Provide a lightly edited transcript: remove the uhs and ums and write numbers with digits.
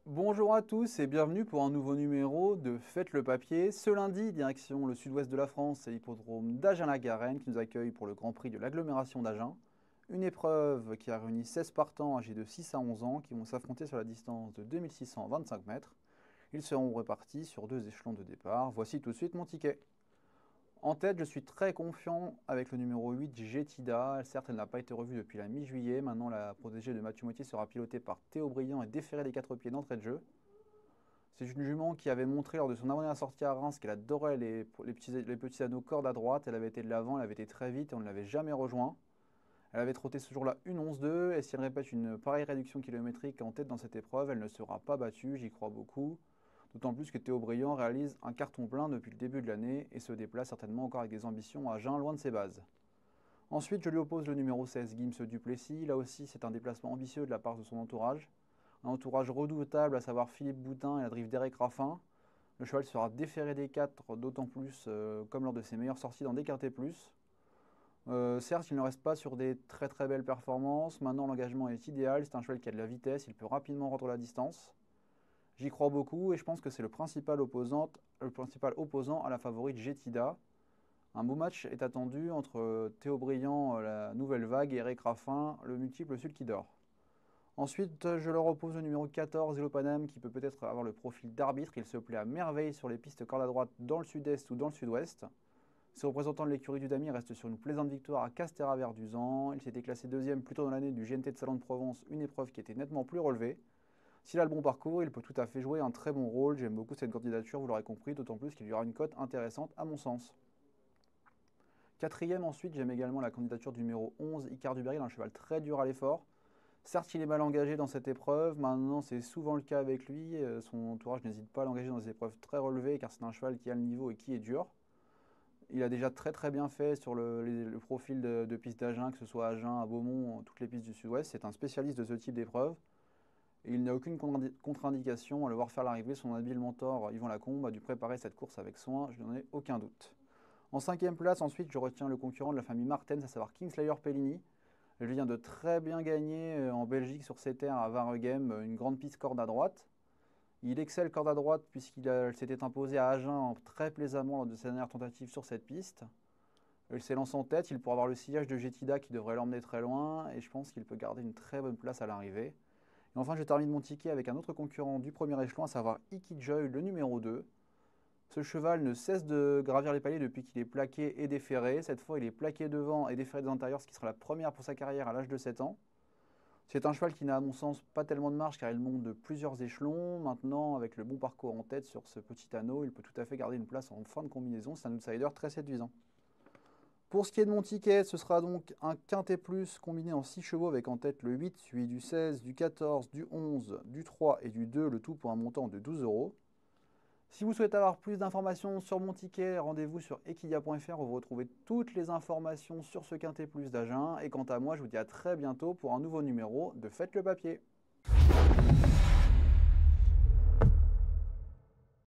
Bonjour à tous et bienvenue pour un nouveau numéro de Faites le papier. Ce lundi, direction le sud-ouest de la France et l'hippodrome d'Agen-la-Garenne qui nous accueille pour le Grand Prix de l'agglomération d'Agen. Une épreuve qui a réuni 16 partants âgés de 6 à 11 ans qui vont s'affronter sur la distance de 2625 mètres. Ils seront répartis sur deux échelons de départ. Voici tout de suite mon ticket. En tête, je suis très confiant avec le numéro 8, Jetida. Certes, elle n'a pas été revue depuis la mi-juillet. Maintenant, la protégée de Mathieu Moitié sera pilotée par Théo Briand et déférée des 4 pieds d'entrée de jeu. C'est une jument qui avait montré lors de son avant-dernière sortie à Reims qu'elle adorait les petits anneaux cordes à droite. Elle avait été de l'avant, elle avait été très vite et on ne l'avait jamais rejoint. Elle avait trotté ce jour-là une 11-2 et si elle répète une pareille réduction kilométrique en tête dans cette épreuve, elle ne sera pas battue, j'y crois beaucoup. D'autant plus que Théo Briand réalise un carton plein depuis le début de l'année et se déplace certainement encore avec des ambitions à Agen, loin de ses bases. Ensuite, je lui oppose le numéro 16, Gims Duplessis. Là aussi, c'est un déplacement ambitieux de la part de son entourage. Un entourage redoutable, à savoir Philippe Boutin et la drive d'Eric Raffin. Le cheval sera déféré des 4, d'autant plus comme lors de ses meilleures sorties dans des quintés plus. Certes, il ne reste pas sur des très très belles performances. Maintenant, l'engagement est idéal. C'est un cheval qui a de la vitesse, il peut rapidement rendre la distance. J'y crois beaucoup et je pense que c'est le principal opposant à la favorite Jetida. Un beau match est attendu entre Théo Briand, la nouvelle vague, et Eric Raffin, le multiple Sulky d'or. Ensuite, je leur oppose le numéro 14, Elopanam, qui peut peut-être avoir le profil d'arbitre. Il se plaît à merveille sur les pistes corde à droite dans le sud-est ou dans le sud-ouest. Ce représentant de l'écurie du Damier reste sur une plaisante victoire à Castéra-Verduzan. Il s'était classé deuxième plus tôt dans l'année du GNT de Salon de Provence, une épreuve qui était nettement plus relevée. S'il a le bon parcours, il peut tout à fait jouer un très bon rôle. J'aime beaucoup cette candidature, vous l'aurez compris, d'autant plus qu'il y aura une cote intéressante à mon sens. Quatrième ensuite, j'aime également la candidature du numéro 11, Icar du Berry, un cheval très dur à l'effort. Certes, il est mal engagé dans cette épreuve, maintenant c'est souvent le cas avec lui. Son entourage n'hésite pas à l'engager dans des épreuves très relevées car c'est un cheval qui a le niveau et qui est dur. Il a déjà très très bien fait sur le profil de piste d'Agen, que ce soit Agen, à Beaumont, toutes les pistes du sud-ouest. C'est un spécialiste de ce type d'épreuve. Et il n'a aucune contre-indication à le voir faire l'arrivée. Son habile mentor Yvan Lacombe a dû préparer cette course avec soin, je n'en ai aucun doute. En cinquième place, ensuite, je retiens le concurrent de la famille Martens, à savoir Kingslayer Pellini. Elle vient de très bien gagner en Belgique sur ses terres à Waregem, une grande piste corde à droite. Il excelle corde à droite puisqu'il s'était imposé à Agen très plaisamment lors de sa dernière tentative sur cette piste. Il s'élance en tête, il pourra avoir le sillage de Jetida qui devrait l'emmener très loin et je pense qu'il peut garder une très bonne place à l'arrivée. Et enfin, je termine mon ticket avec un autre concurrent du premier échelon, à savoir Iki Joy, le numéro 2. Ce cheval ne cesse de gravir les paliers depuis qu'il est plaqué et déféré. Cette fois, il est plaqué devant et déféré des antérieurs, ce qui sera la première pour sa carrière à l'âge de 7 ans. C'est un cheval qui n'a, à mon sens, pas tellement de marge car il monte de plusieurs échelons. Maintenant, avec le bon parcours en tête sur ce petit anneau, il peut tout à fait garder une place en fin de combinaison. C'est un outsider très séduisant. Pour ce qui est de mon ticket, ce sera donc un quintet plus combiné en 6 chevaux avec en tête le 8, suivi du 16, du 14, du 11, du 3 et du 2, le tout pour un montant de 12 euros. Si vous souhaitez avoir plus d'informations sur mon ticket, rendez-vous sur equidia.fr où vous retrouvez toutes les informations sur ce quintet plus d'Agen. Et quant à moi, je vous dis à très bientôt pour un nouveau numéro de Faites le papier.